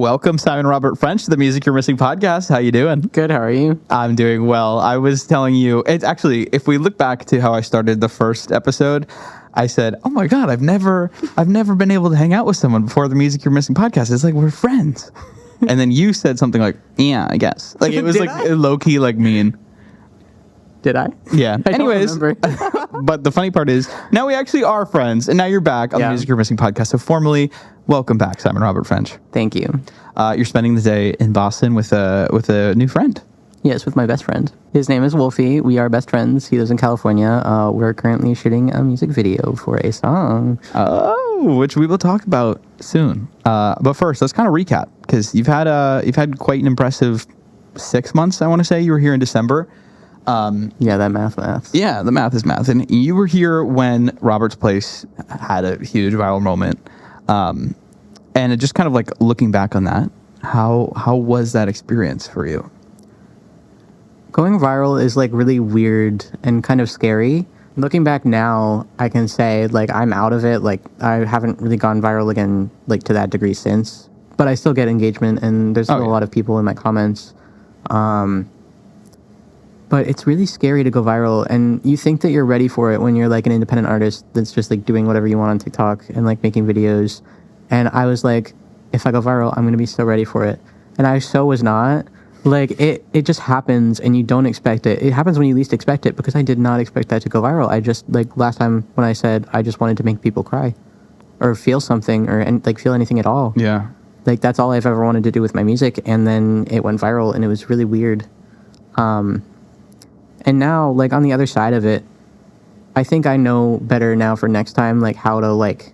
Welcome, Simon Robert French, to the Music You're Missing podcast. How you doing? Good. How are you? I'm doing well. I was telling you, it's actually, if we look back to how I started the first episode, I said, "Oh my God, I've never been able to hang out with someone before the Music You're Missing podcast. It's like we're friends." And then you said something like, "Yeah, I guess." Like it was low key like mean. Did I? Yeah. I Anyways, but the funny part is now we actually are friends, and now you're back on the Music You're Missing podcast. So formally, welcome back, Simon Robert French. Thank you. You're spending the day in Boston with a new friend. Yes, with my best friend. His name is Wolfie. We are best friends. He lives in California. We're currently shooting a music video for a song. Oh, which we will talk about soon. But first, let's kind of recap, because you've had quite an impressive 6 months. I want to say you were here in December. Yeah, that math. Yeah, the math is math. And you were here when Robert's Place had a huge viral moment. And it just kind of like looking back on that, how was that experience for you? Going viral is like really weird and kind of scary. Looking back now, I can say like I'm out of it. Like I haven't really gone viral again, like to that degree since. But I still get engagement, and there's still a lot of people in my comments. But it's really scary to go viral, and you think that you're ready for it when you're like an independent artist that's just like doing whatever you want on TikTok and like making videos. And I was like, if I go viral, I'm going to be so ready for it. And I so was not. Like it just happens, and you don't expect it. It happens when you least expect it, because I did not expect that to go viral. I just, like last time when I said I just wanted to make people cry or feel something or like feel anything at all. Yeah. Like that's all I've ever wanted to do with my music. And then it went viral, and it was really weird. And now, like, on the other side of it, I think I know better now for next time, like, how to, like,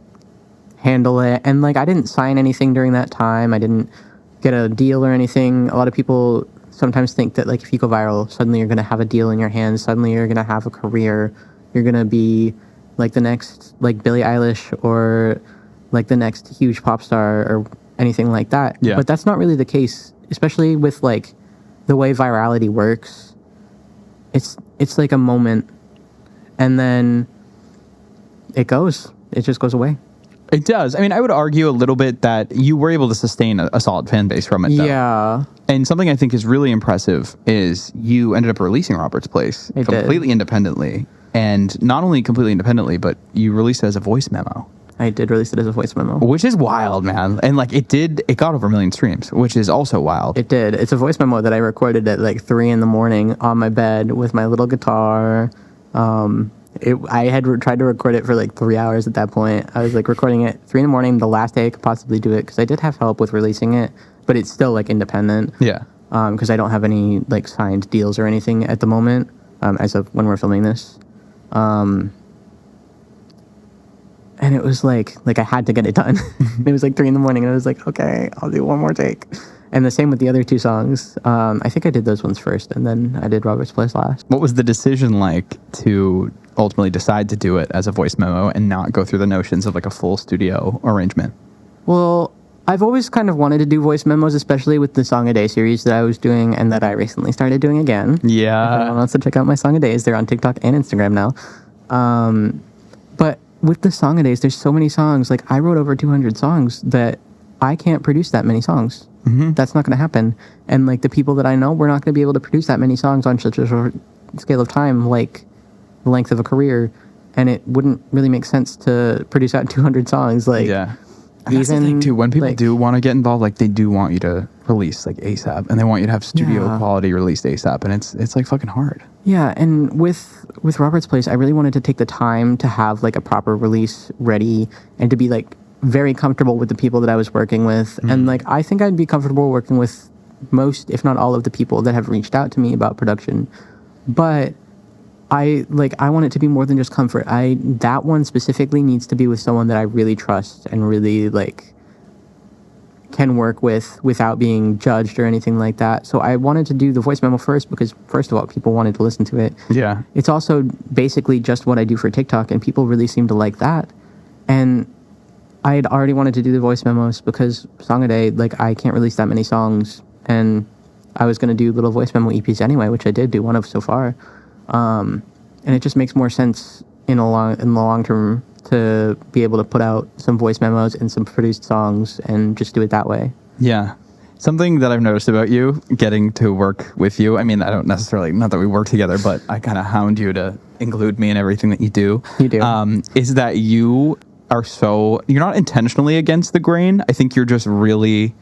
handle it. And, like, I didn't sign anything during that time. I didn't get a deal or anything. A lot of people sometimes think that, like, if you go viral, suddenly you're going to have a deal in your hands. Suddenly you're going to have a career. You're going to be, like, the next, like, Billie Eilish or, like, the next huge pop star or anything like that. Yeah. But that's not really the case, especially with, like, the way virality works. It's like a moment, and then it just goes away. It does. I mean, I would argue a little bit that you were able to sustain a solid fan base from it, though. Yeah. And something I think is really impressive is you ended up releasing Robert's Place completely independently. And not only completely independently, but you released it as a voice memo. I did release it as a voice memo. Which is wild, man. And like it got over 1 million streams, which is also wild. It did. It's a voice memo that I recorded at like 3 a.m. on my bed with my little guitar. I had tried to record it for like 3 hours at that point. I was like recording it 3 a.m, the last day I could possibly do it, because I did have help with releasing it, but it's still like independent. Yeah. Because I don't have any like signed deals or anything at the moment, as of when we're filming this. And it was like I had to get it done. It was like 3 a.m, and I was like, okay, I'll do one more take. And the same with the other 2 songs. I think I did those ones first, and then I did Robert's Place last. What was the decision like to ultimately decide to do it as a voice memo and not go through the notions of like a full studio arrangement? Well, I've always kind of wanted to do voice memos, especially with the Song a Day series that I was doing and that I recently started doing again. Yeah. If anyone wants to check out my Song a Days, they're on TikTok and Instagram now. But with the Song a Days, there's so many songs. Like, I wrote over 200 songs that I can't produce that many songs. Mm-hmm. That's not going to happen. And, like, the people that I know, we're not going to be able to produce that many songs on such a short scale of time, like the length of a career. And it wouldn't really make sense to produce out 200 songs. Like, yeah. And that's the thing, too. When people do want to get involved, like, they do want you to release, like, ASAP. And they want you to have studio quality released ASAP. And it's like, fucking hard. Yeah, and with Robert's Place, I really wanted to take the time to have, like, a proper release ready and to be, like, very comfortable with the people that I was working with. Mm-hmm. And, like, I think I'd be comfortable working with most, if not all, of the people that have reached out to me about production. But I want it to be more than just comfort. That one specifically needs to be with someone that I really trust and really, like, can work with without being judged or anything like that. So I wanted to do the voice memo first because, first of all, people wanted to listen to it. Yeah. It's also basically just what I do for TikTok, and people really seem to like that. And I had already wanted to do the voice memos because Song a Day, like, I can't release that many songs, and I was going to do little voice memo EPs anyway, which I did do one of so far. And it just makes more sense in the long term to be able to put out some voice memos and some produced songs and just do it that way. Yeah. Something that I've noticed about you, getting to work with you, I mean, I don't necessarily, not that we work together, but I kind of hound you to include me in everything that you do. You do. Is that you are you're not intentionally against the grain. I think you're just really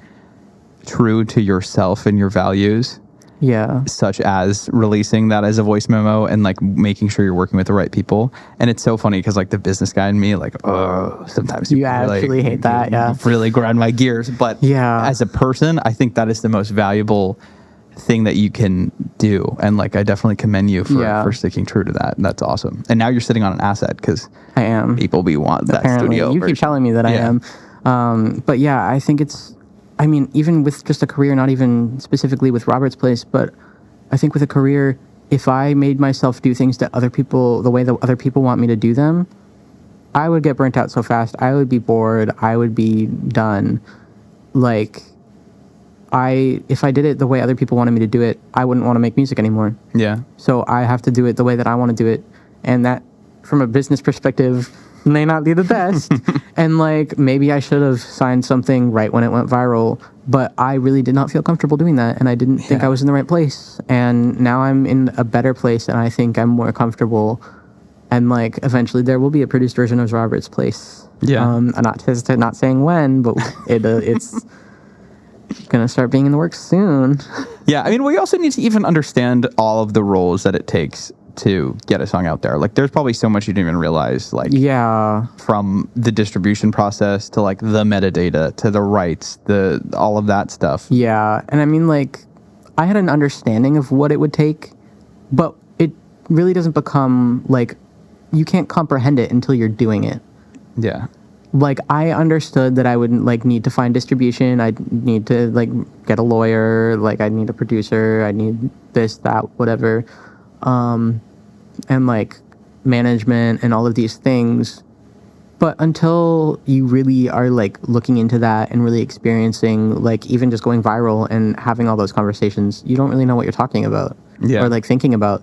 true to yourself and your values. Yeah. Such as releasing that as a voice memo and like making sure you're working with the right people. And it's so funny because like the business guy in me, like, oh, sometimes you actually hate that. Yeah. Really grind my gears. But yeah, as a person, I think that is the most valuable thing that you can do. And like, I definitely commend you for sticking true to that. And that's awesome. And now you're sitting on an asset because I am. People want that Apparently, studio. You keep telling me that I am. But yeah, I think I mean, even with just a career, not even specifically with Robert's Place, but I think with a career, if I made myself do things that the way that other people want me to do them, I would get burnt out so fast. I would be bored. I would be done. Like, if I did it the way other people wanted me to do it, I wouldn't want to make music anymore. Yeah. So I have to do it the way that I want to do it. And that, from a business perspective, may not be the best. And like, maybe I should have signed something right when it went viral, but I really did not feel comfortable doing that, and I didn't think I was in the right place. And now I'm in a better place, and I think I'm more comfortable. And like, eventually there will be a produced version of Robert's Place. Yeah. I'm not saying when, but it's gonna start being in the works soon. Yeah, I mean, we also need to even understand all of the roles that it takes to get a song out there. Like, there's probably so much you didn't even realize, like, from the distribution process to like the metadata to the rights, all of that stuff. Yeah. And I mean, like, I had an understanding of what it would take, but it really doesn't become like, you can't comprehend it until you're doing it. Yeah. Like, I understood that I would like need to find distribution. I'd need to like get a lawyer. Like, I'd need a producer. I need this, that, whatever. And like management and all of these things. But until you really are like looking into that and really experiencing, like, even just going viral and having all those conversations, you don't really know what you're talking about or like thinking about.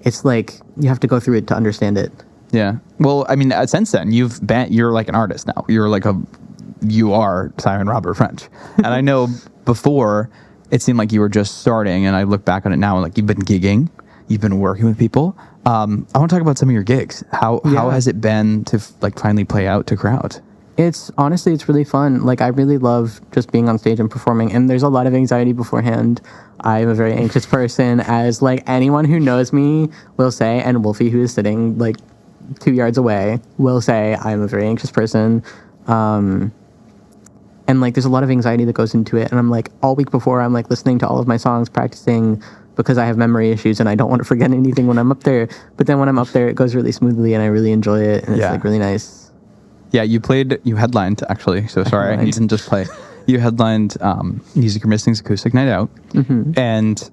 It's like, you have to go through it to understand it. Yeah. Well, I mean, since then you're like an artist now. You are Simon Robert French. And I know before it seemed like you were just starting, and I look back on it now and like, you've been gigging. You've been working with people. I want to talk about some of your gigs. How has it been to like finally play out to crowds? It's really fun. Like, I really love just being on stage and performing. And there's a lot of anxiety beforehand. I'm a very anxious person, as like anyone who knows me will say, and Wolfie, who is sitting like 2 yards away, will say I'm a very anxious person. And like, there's a lot of anxiety that goes into it. And I'm like, all week before, I'm like listening to all of my songs, practicing, because I have memory issues and I don't want to forget anything when I'm up there. But then when I'm up there, it goes really smoothly and I really enjoy it. And it's like really nice. Yeah, you headlined, actually. So sorry, you didn't just play. You headlined Music You're Missing's Acoustic Night Out. Mm-hmm. And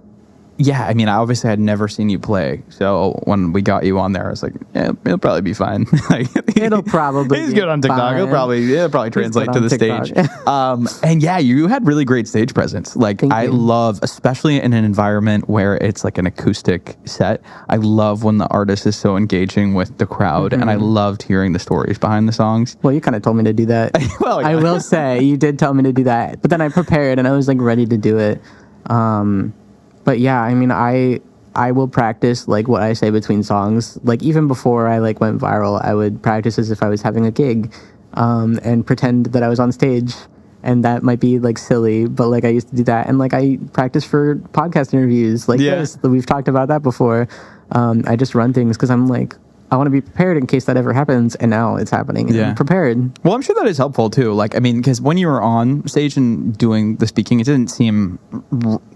yeah, I mean, obviously I'd never seen you play. So when we got you on there, I was like, yeah, it'll probably be fine. It'll probably He's good on TikTok. It'll probably translate to the TikTok. stage. And yeah, you had really great stage presence. Like, I love, especially in an environment where it's like an acoustic set, I love when the artist is so engaging with the crowd. Mm-hmm. And I loved hearing the stories behind the songs. Well, you kind of told me to do that. Well, yeah. I will say, you did tell me to do that. But then I prepared and I was like ready to do it. But yeah, I mean, I will practice like what I say between songs. Like, even before I like went viral, I would practice as if I was having a gig, and pretend that I was on stage. And that might be like silly, but like, I used to do that. And like, I practice for podcast interviews like this. We've talked about that before. I just run things because I'm like, I want to be prepared in case that ever happens, and now it's happening, and I'm prepared. Well, I'm sure that is helpful too. Like, I mean, because when you were on stage and doing the speaking, it didn't seem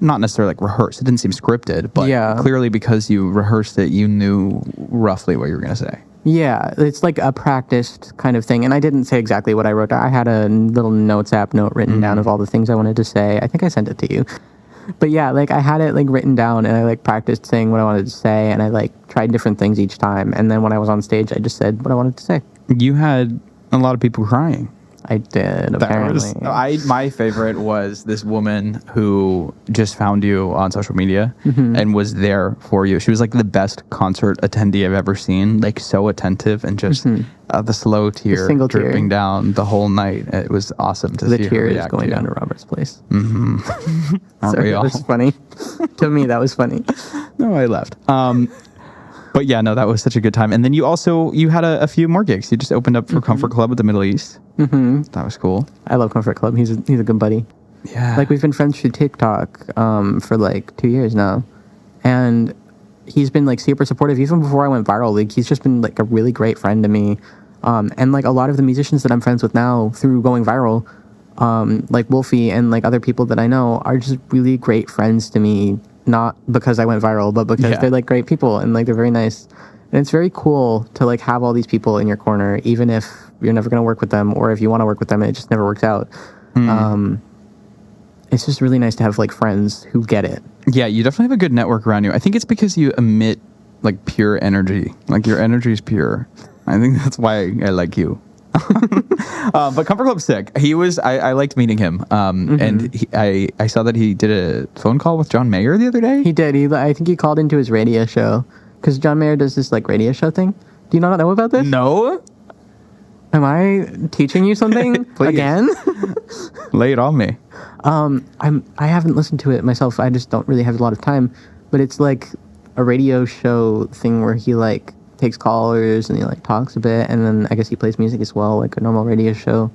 not necessarily like rehearsed. It didn't seem scripted, but clearly because you rehearsed it, you knew roughly what you were going to say. Yeah, it's like a practiced kind of thing, and I didn't say exactly what I wrote. I had a little notes app note written down of all the things I wanted to say. I think I sent it to you. But yeah, like, I had it like written down, and I like practiced saying what I wanted to say, and I like tried different things each time. And then when I was on stage, I just said what I wanted to say. You had a lot of people crying. I did, apparently. My favorite was this woman who just found you on social media and was there for you. She was like the best concert attendee I've ever seen. Like so attentive and just the slow tear dripping down the whole night. It was awesome to see her react. The tear is going down to Robert's place. Aren't we all? That was funny. To me, that was funny. No, I left. But yeah, no, that was such a good time. And then you had a few more gigs. You just opened up for Comfort Club at the Middle East. That was cool. I love Comfort Club. He's a good buddy. Yeah. Like, we've been friends through TikTok for like 2 years now. And he's been like super supportive even before I went viral. Like, he's just been like a really great friend to me. And like a lot of the musicians that I'm friends with now through going viral, like Wolfie and like other people that I know are just really great friends to me. Not because I went viral, but because they're like great people and like they're very nice. And it's very cool to like have all these people in your corner, even if you're never going to work with them, or if you want to work with them and it just never works out. It's just really nice to have like friends who get it. Yeah, you definitely have a good network around you. I think it's because you emit like pure energy. Like your energy is pure. I think that's why I like you. But Comfort Club's sick. I liked meeting him. And I saw that he did a phone call with John Mayer the other day. He did. I think he called into his radio show because John Mayer does this like radio show thing. Do you not know about this? No. Am I teaching you something again? Lay it on me. I haven't listened to it myself. I just don't really have a lot of time. But it's like a radio show thing where he like takes callers and he like talks a bit, and then I guess he plays music as well, like a normal radio show.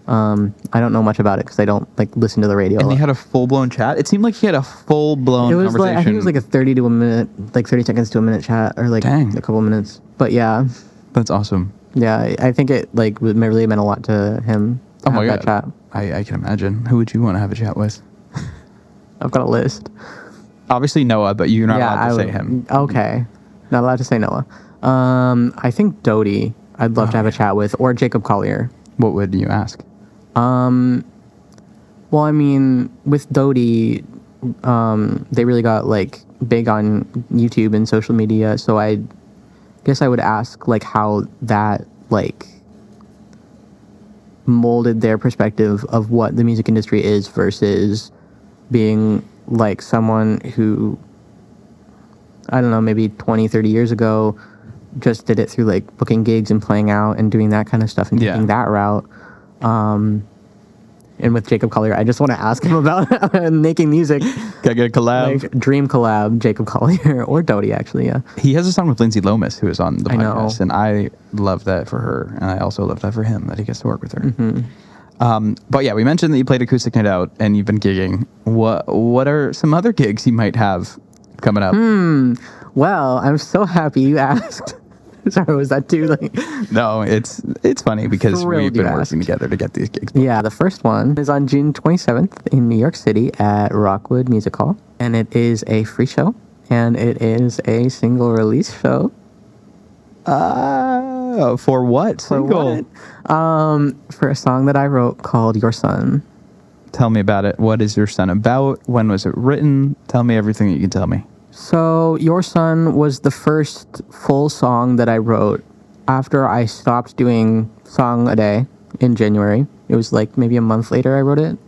I don't know much about it because I don't like listen to the radio. And they had a full-blown chat. It seemed like he had a full-blown conversation. Like, I think it was like a 30 seconds to a minute chat, or like a couple of minutes. But yeah, that's awesome. Yeah, I think it like really meant a lot to him. Oh my god, that chat. I can imagine. Who would you want to have a chat with? I've got a list. Obviously Noah, but you're not allowed to say him. Okay. Not allowed to say Noah. I think Dodie I'd love to have a chat with, or Jacob Collier. What would you ask? Well, I mean, with Dodie, they really got like big on YouTube and social media, so I guess I would ask like how that like molded their perspective of what the music industry is versus being like someone who, I don't know, maybe 20, 30 years ago just did it through like booking gigs and playing out and doing that kind of stuff and taking that route. And with Jacob Collier, I just want to ask him about making music. Can I get a collab? Like, dream collab, Jacob Collier or Dodie, actually, yeah. He has a song with Lindsay Lomas, who is on the podcast, and I love that for her, and I also love that for him, that he gets to work with her. But yeah, we mentioned that you played Acoustic Night Out, and you've been gigging. What are some other gigs you might have coming up? Well, I'm so happy you asked. Sorry, was that too like? No, it's funny because we've been working together to get these gigs. Yeah, the first one is on June 27th in New York City at Rockwood Music Hall, and it is a free show, and it is a single release show. For what? Single? For a song that I wrote called Your Son. Tell me about it. What is Your Son about? When was it written? Tell me everything you can tell me. So, Your Son was the first full song that I wrote after I stopped doing Song a Day in January. It was like maybe a month later I wrote it.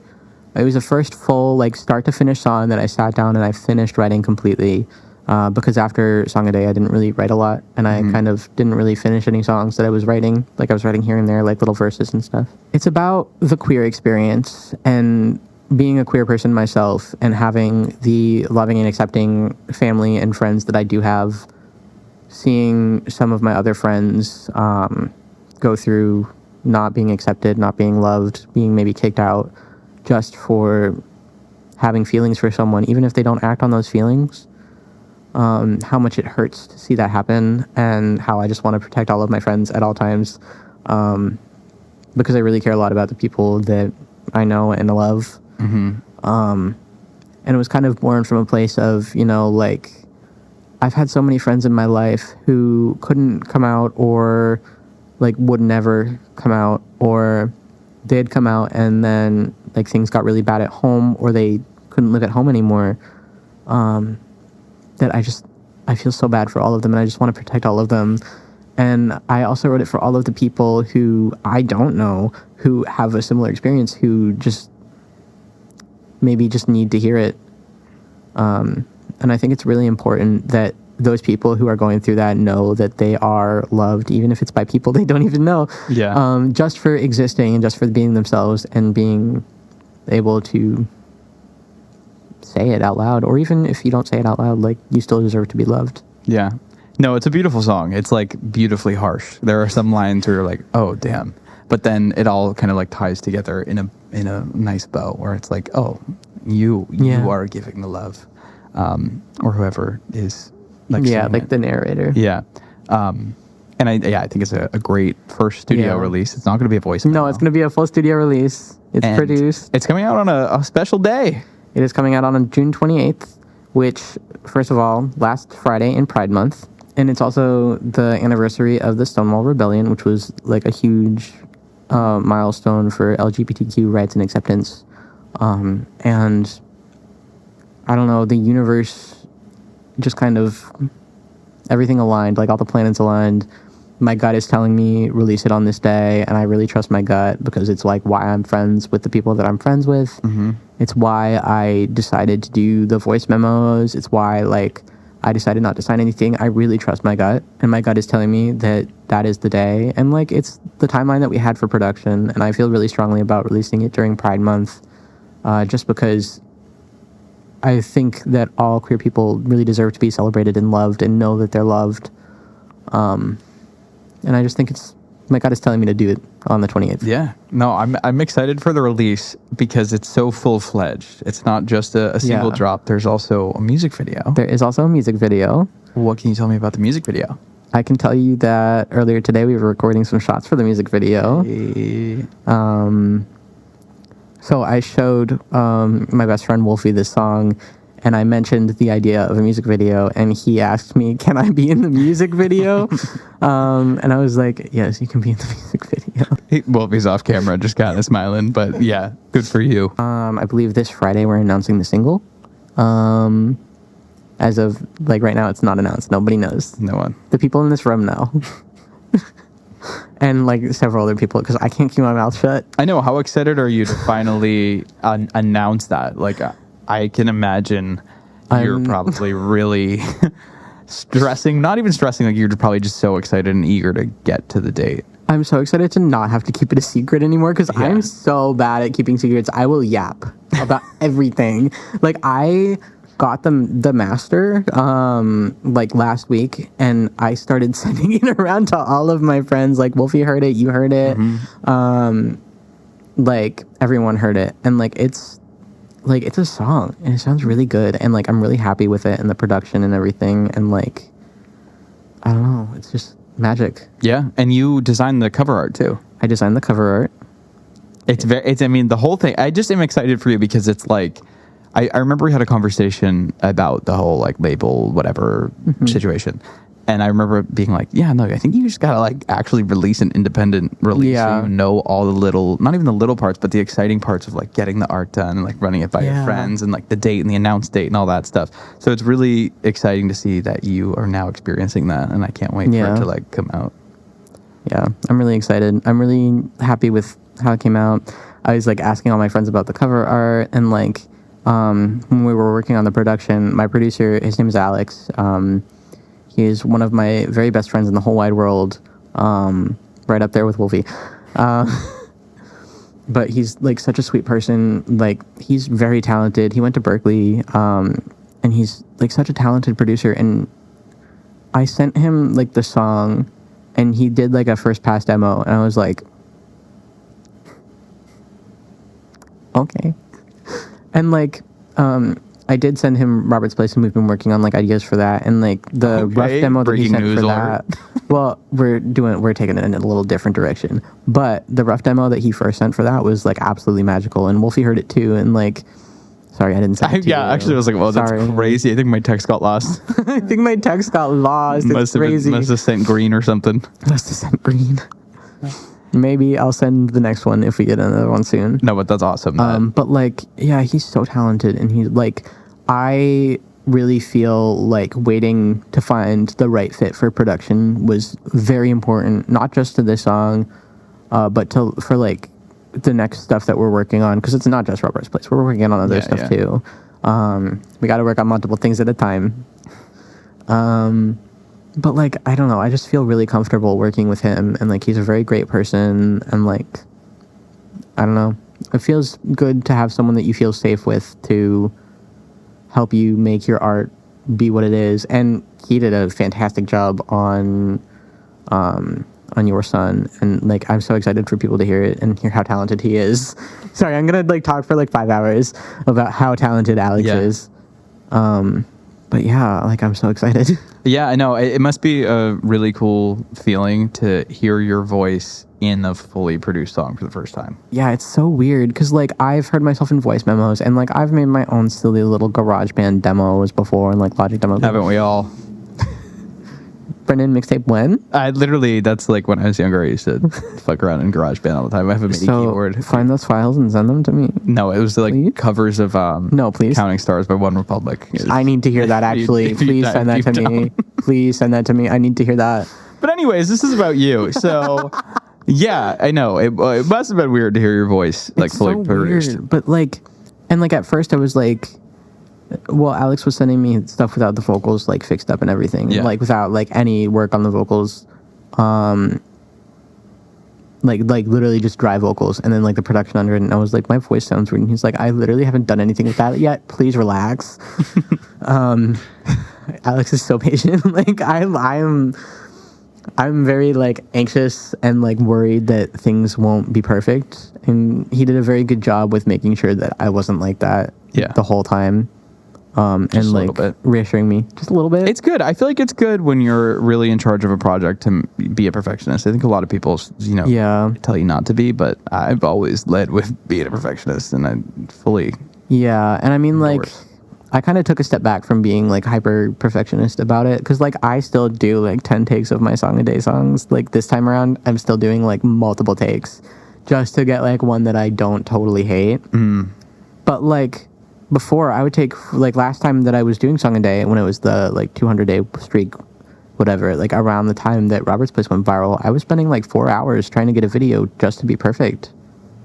It was the first full, like, start to finish song that I sat down and I finished writing completely. Because after Song a Day, I didn't really write a lot, and I kind of didn't really finish any songs that I was writing. Like, I was writing here and there, like little verses and stuff. It's about the queer experience and being a queer person myself and having the loving and accepting family and friends that I do have, seeing some of my other friends go through not being accepted, not being loved, being maybe kicked out just for having feelings for someone, even if they don't act on those feelings, how much it hurts to see that happen, and how I just want to protect all of my friends at all times, because I really care a lot about the people that I know and love. And it was kind of born from a place of, you know, like, I've had so many friends in my life who couldn't come out, or like would never come out, or did come out and then like things got really bad at home, or they couldn't live at home anymore. That I feel so bad for all of them, and I just want to protect all of them. And I also wrote it for all of the people who I don't know who have a similar experience, who just maybe just need to hear it. And I think it's really important that those people who are going through that know that they are loved, even if it's by people they don't even know. Yeah. Just for existing and just for being themselves and being able to say it out loud. Or even if you don't say it out loud, like, you still deserve to be loved. Yeah. No, it's a beautiful song. It's like beautifully harsh. There are some lines where you're like, oh, damn. But then it all kind of like ties together in a nice bow where it's like, oh, you are giving the love, or whoever is like, like the narrator. Yeah. And I think it's a great first studio release. It's not going to be a voice memo. No, it's going to be a full studio release. It's produced. It's coming out on a special day. It is coming out on June 28th, which, first of all, last Friday in Pride Month. And it's also the anniversary of the Stonewall Rebellion, which was like a huge milestone for LGBTQ rights and acceptance. And I don't know, the universe just kind of, everything aligned, like all the planets aligned. My gut is telling me release it on this day, and I really trust my gut because it's like why I'm friends with the people that I'm friends with. Mm-hmm. It's why I decided to do the voice memos. It's why like I decided not to sign anything. I really trust my gut, and my gut is telling me that that is the day. And like it's the timeline that we had for production, and I feel really strongly about releasing it during Pride Month, just because I think that all queer people really deserve to be celebrated and loved and know that they're loved. And I just think my gut is telling me to do it on the 28th. Yeah. No, I'm excited for the release because it's so full-fledged. It's not just a single drop. There's also a music video. There is also a music video. What can you tell me about the music video? I can tell you that earlier today we were recording some shots for the music video. Hey. So I showed my best friend Wolfie this song, and I mentioned the idea of a music video, and he asked me, can I be in the music video? And I was like, yes, you can be in the music video. Wolfie's off camera, just kind of smiling, but yeah, good for you. I believe this Friday we're announcing the single. As of, like, right now, it's not announced. Nobody knows. No one. The people in this room know. And, like, several other people, because I can't keep my mouth shut. I know. How excited are you to finally announce that? Like, I can imagine you're probably really stressing. Not even stressing. Like, you're probably just so excited and eager to get to the date. I'm so excited to not have to keep it a secret anymore, because I'm so bad at keeping secrets. I will yap about everything. Like, I got the master like last week, and I started sending it around to all of my friends. Like, Wolfie heard it, you heard it, like everyone heard it, and like it's a song and it sounds really good, and like I'm really happy with it and the production and everything, and like I don't know, it's just magic. Yeah. And you designed the cover art too. I designed the cover art. I mean, the whole thing, I just am excited for you because it's like I remember we had a conversation about the whole like label whatever situation, and I remember being like, yeah, no, I think you just gotta like actually release an independent release, so you know all the little, not even the little parts, but the exciting parts of like getting the art done and like running it by your friends and like the date and the announced date and all that stuff. So it's really exciting to see that you are now experiencing that, and I can't wait for it to like come out. Yeah, I'm really excited. I'm really happy with how it came out. I was like asking all my friends about the cover art, and like when we were working on the production, my producer, his name is Alex. He is one of my very best friends in the whole wide world, right up there with Wolfie. But he's like such a sweet person. Like, he's very talented. He went to Berkeley, and he's like such a talented producer. And I sent him like the song, and he did like a first pass demo, and I was like, okay. And like I did send him Robert's Place, and we've been working on like ideas for that, and like the rough demo that he sent for that. Well, we're taking it in a little different direction, but the rough demo that he first sent for that was like absolutely magical, and Wolfie heard it too, and like, sorry, I didn't send it to you. Actually I was like, well, that's crazy. I think my text got lost. I think my text got lost. It's crazy. Must have sent green or something. Must have sent green. Maybe I'll send the next one if we get another one soon. No, but that's awesome. But like, yeah, he's so talented, and he's like, I really feel like waiting to find the right fit for production was very important, not just to this song, but for like the next stuff that we're working on, because it's not just Robert's Place. We're working on other stuff too. We got to work on multiple things at a time. But like, I don't know, I just feel really comfortable working with him, and like he's a very great person, and like, I don't know, it feels good to have someone that you feel safe with to help you make your art be what it is. And he did a fantastic job on Your Son, and like I'm so excited for people to hear it and hear how talented he is. Sorry, I'm gonna like talk for like 5 hours about how talented Alex is. But yeah, like I'm so excited. Yeah, I know. It must be a really cool feeling to hear your voice in a fully produced song for the first time. Yeah, it's so weird because like I've heard myself in voice memos, and like I've made my own silly little GarageBand demos before and like Logic demos. Haven't we all? Brendan, mixtape when? I literally, that's like when I was younger, I used to fuck around in GarageBand all the time. I have a MIDI keyboard. Find those files and send them to me. No, it was like covers of no, please. Counting Stars by One Republic. I need to hear that actually. Please send that to me. Please send that to me. I need to hear that. But anyways, this is about you. So yeah, I know. It must have been weird to hear your voice like fully produced. Weird, but like, and like at first I was like, well, Alex was sending me stuff without the vocals like fixed up and everything, like without like any work on the vocals, like literally just dry vocals, and then like the production under it. And I was like, my voice sounds weird. And he's like, I literally haven't done anything with that yet. Please relax. Alex is so patient. Like I'm very like anxious and like worried that things won't be perfect, and he did a very good job with making sure that I wasn't like that the whole time. And like reassuring me just a little bit. It's good. I feel like it's good when you're really in charge of a project to be a perfectionist. I think a lot of people, tell you not to be, but I've always led with being a perfectionist, and I fully. Yeah, and I mean, like, I kind of took a step back from being like hyper perfectionist about it, because like I still do like 10 takes of my song a day songs. Like this time around, I'm still doing like multiple takes just to get like one that I don't totally hate. But like. Before, I would take, like, last time that I was doing Song a Day, when it was the, like, 200-day streak, whatever, like, around the time that Robert's Place went viral, I was spending, like, 4 hours trying to get a video just to be perfect.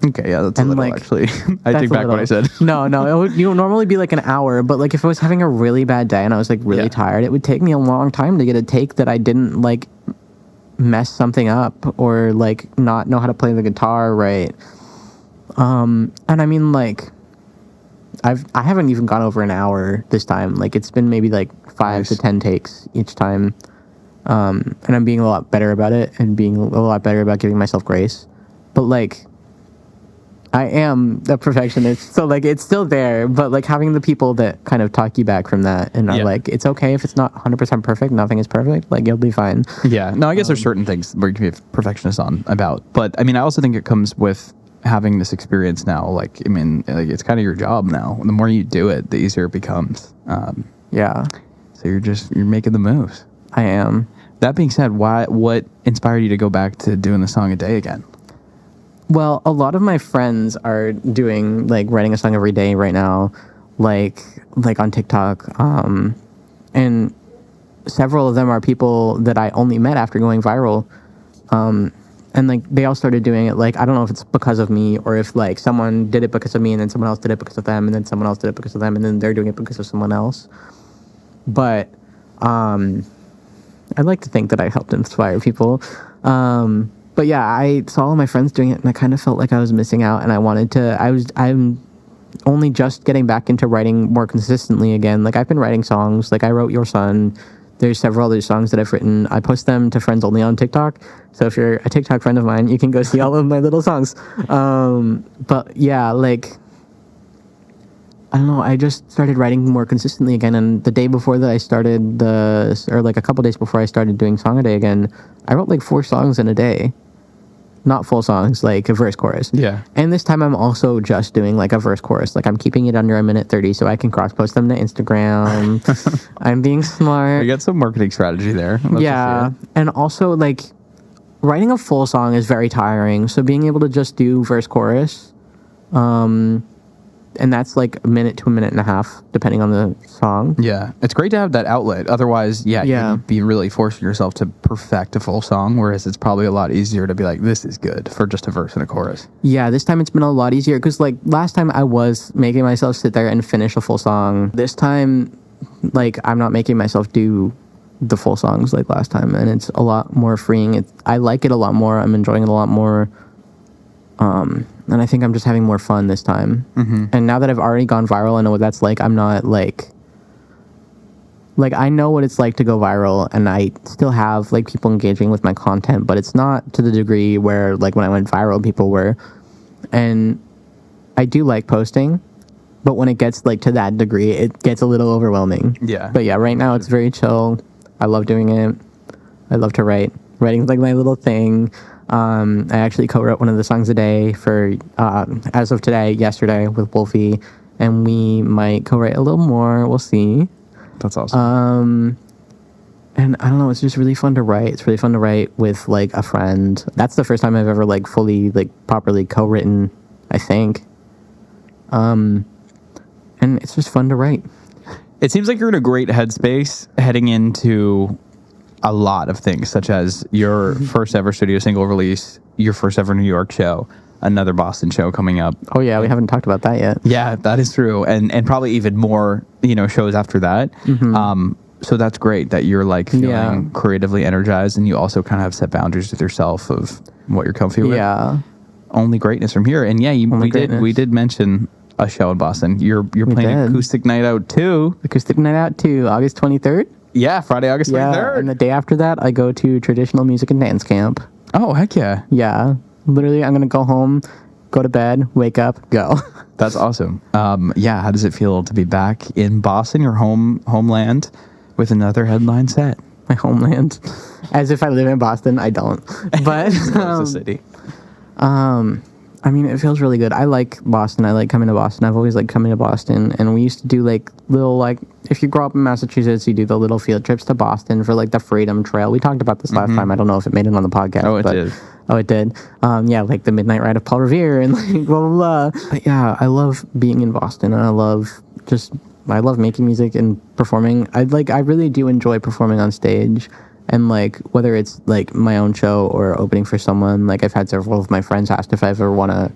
Okay, yeah, that's a little, like, actually. I take back what I said. No, it would normally be, like, an hour, but, like, if I was having a really bad day and I was, like, really tired, it would take me a long time to get a take that I didn't, like, mess something up or, like, not know how to play the guitar right. And I mean, like... I haven't even gone over an hour this time. Like, it's been maybe like 5 to 10 takes each time. And I'm being a lot better about it, and being a lot better about giving myself grace. But like, I am a perfectionist, so like it's still there, but like having the people that kind of talk you back from that and are like, it's okay if it's not 100% perfect, nothing is perfect, like you'll be fine. Yeah. No, I guess there's certain things where you can be a perfectionist about. But I mean, I also think it comes with having this experience now. Like, I mean, like it's kind of your job now. The more you do it, the easier it becomes. So you're making the moves. I am. That being said, what inspired you to go back to doing the song a day again? Well, a lot of my friends are doing like writing a song every day right now, like on TikTok. And several of them are people that I only met after going viral. And like they all started doing it. Like, I don't know if it's because of me or if like someone did it because of me and then someone else did it because of them and then someone else did it because of them and then they're doing it because of someone else. But I'd like to think that I helped inspire people. But yeah, I saw all my friends doing it and I kind of felt like I was missing out, and I'm only just getting back into writing more consistently again. Like, I've been writing songs. Like, I wrote Your Son. There's several other songs that I've written. I post them to friends only on TikTok. So if you're a TikTok friend of mine, you can go see all of my little songs. But yeah, like, I don't know. I just started writing more consistently again. And the day before that I started like a couple days before I started doing Song a Day again, I wrote like 4 songs in a day. Not full songs, like a verse chorus. Yeah. And this time I'm also just doing like a verse chorus. Like, I'm keeping it under 1:30 so I can cross post them to Instagram. I'm being smart. You got some marketing strategy there. Yeah. And also, like, writing a full song is very tiring. So being able to just do verse chorus and that's like a minute to a minute and a half, depending on the song. Yeah, it's great to have that outlet. Otherwise, you'd be really forcing yourself to perfect a full song, whereas it's probably a lot easier to be like, this is good for just a verse and a chorus. Yeah, this time it's been a lot easier because like last time I was making myself sit there and finish a full song. This time, like I'm not making myself do the full songs like last time, and it's a lot more freeing. I like it a lot more. I'm enjoying it a lot more. And I think I'm just having more fun this time. Mm-hmm. And now that I've already gone viral, I know what that's like. I'm not like I know what it's like to go viral, and I still have like people engaging with my content, but it's not to the degree where like when I went viral, people were. And I do like posting, but when it gets like to that degree, it gets a little overwhelming. Yeah. But yeah, right now it's very chill. I love doing it. I love to write. Writing's like my little thing. I actually co-wrote one of the songs a day for, as of yesterday with Wolfie, and we might co-write a little more. We'll see. That's awesome. And I don't know, it's just really fun to write. It's really fun to write with like a friend. That's the first time I've ever like fully, like properly co-written, I think. And it's just fun to write. It seems like you're in a great headspace heading into a lot of things, such as your first ever studio single release, your first ever New York show, another Boston show coming up. Oh yeah, we haven't talked about that yet. Yeah, that is true, and probably even more, shows after that. Mm-hmm. So that's great that you're like feeling creatively energized, and you also kind of have set boundaries with yourself of what you're comfy with. Yeah, only greatness from here, and we did mention a show in Boston. You're playing Acoustic Night Out 2. Acoustic Night Out 2, August 23rd. Yeah, Friday, August 23rd. And the day after that, I go to traditional music and dance camp. Oh, heck yeah. Yeah. Literally, I'm going to go home, go to bed, wake up, go. That's awesome. How does it feel to be back in Boston, your homeland, with another headline set? My homeland. As if I live in Boston, I don't. But it's the city. I mean, it feels really good. I like Boston. I like coming to Boston. I've always liked coming to Boston. And we used to do like little, like, if you grow up in Massachusetts, you do the little field trips to Boston for like the Freedom Trail. We talked about this last time. I don't know if it made it on the podcast. Oh, it did. Oh, it did. Like the Midnight Ride of Paul Revere and like blah, blah, blah. But yeah, I love being in Boston. And I love making music and performing. I really do enjoy performing on stage. And, like, whether it's, like, my own show or opening for someone, like, I've had several of my friends asked if I ever want to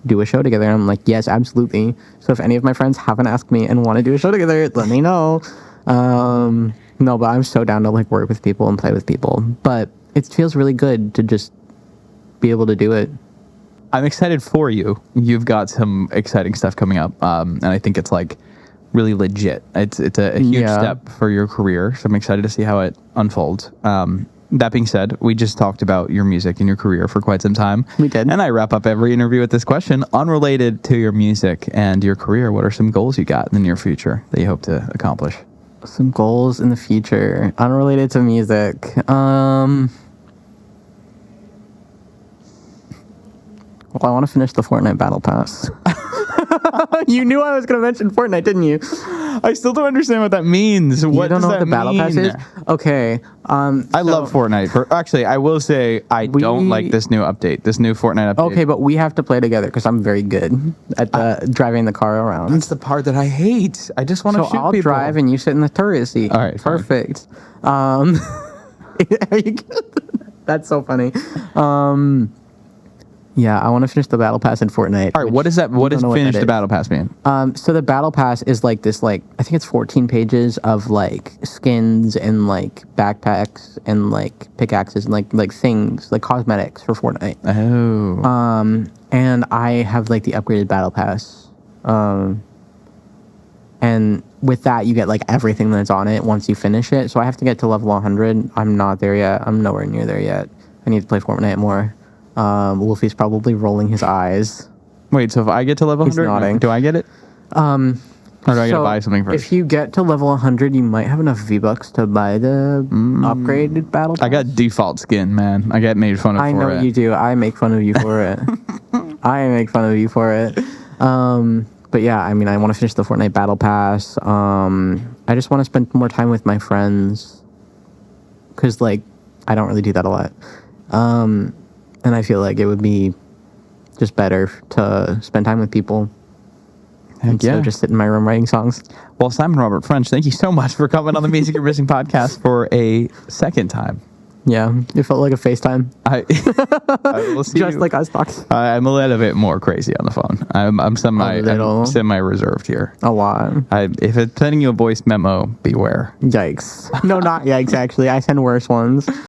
do a show together. And I'm like, yes, absolutely. So if any of my friends haven't asked me and want to do a show together, let me know. No, but I'm so down to, like, work with people and play with people. But it feels really good to just be able to do it. I'm excited for you. You've got some exciting stuff coming up. And I think it's, like, really legit. It's a huge step for your career, so I'm excited to see how it unfolds. That being said, we just talked about your music and your career for quite some time. We did. And I wrap up every interview with this question. Unrelated to your music and your career, what are some goals you got in the near future that you hope to accomplish? Some goals in the future, unrelated to music. Well, I want to finish the Fortnite Battle Pass. You knew I was going to mention Fortnite, didn't you? I still don't understand what that means. What don't does know that what the Battle Pass is? Okay. I love Fortnite. Actually, I will say I don't like this new update, this new Fortnite update. Okay, but we have to play together because I'm very good at driving the car around. That's the part that I hate. I just want to shoot people. So I'll drive and you sit in the turret seat. All right. Perfect. Are you good? That's so funny. Yeah, I want to finish the Battle Pass in Fortnite. All right, what is that? What does finish the Battle Pass mean? So the Battle Pass is like this, like, I think it's 14 pages of like skins and like backpacks and like pickaxes and like things, like cosmetics for Fortnite. Oh. And I have like the upgraded Battle Pass. And with that, you get like everything that's on it once you finish it. So I have to get to level 100. I'm not there yet. I'm nowhere near there yet. I need to play Fortnite more. Wolfie's probably rolling his eyes. Wait, so if I get to level 100, nodding. Do I get it? Or do I gotta buy something first? If you get to level 100, you might have enough V-Bucks to buy the upgraded Battle Pass. I got default skin, man. I get made fun of for it. I know you do. I make fun of you for it. I make fun of you for it. But yeah, I mean, I want to finish the Fortnite Battle Pass. I just want to spend more time with my friends. Because, like, I don't really do that a lot. And I feel like it would be just better to spend time with people. And yeah. so just sit in my room writing songs. Well, Simon Robert French, thank you so much for coming on the Music You're Missing podcast for a second time. Yeah, it felt like a FaceTime. I will see Just you. like us talking. I'm a little bit more crazy on the phone. I'm semi reserved here. A lot. If it's sending you a voice memo, beware. Yikes. No, not yikes, actually. I send worse ones.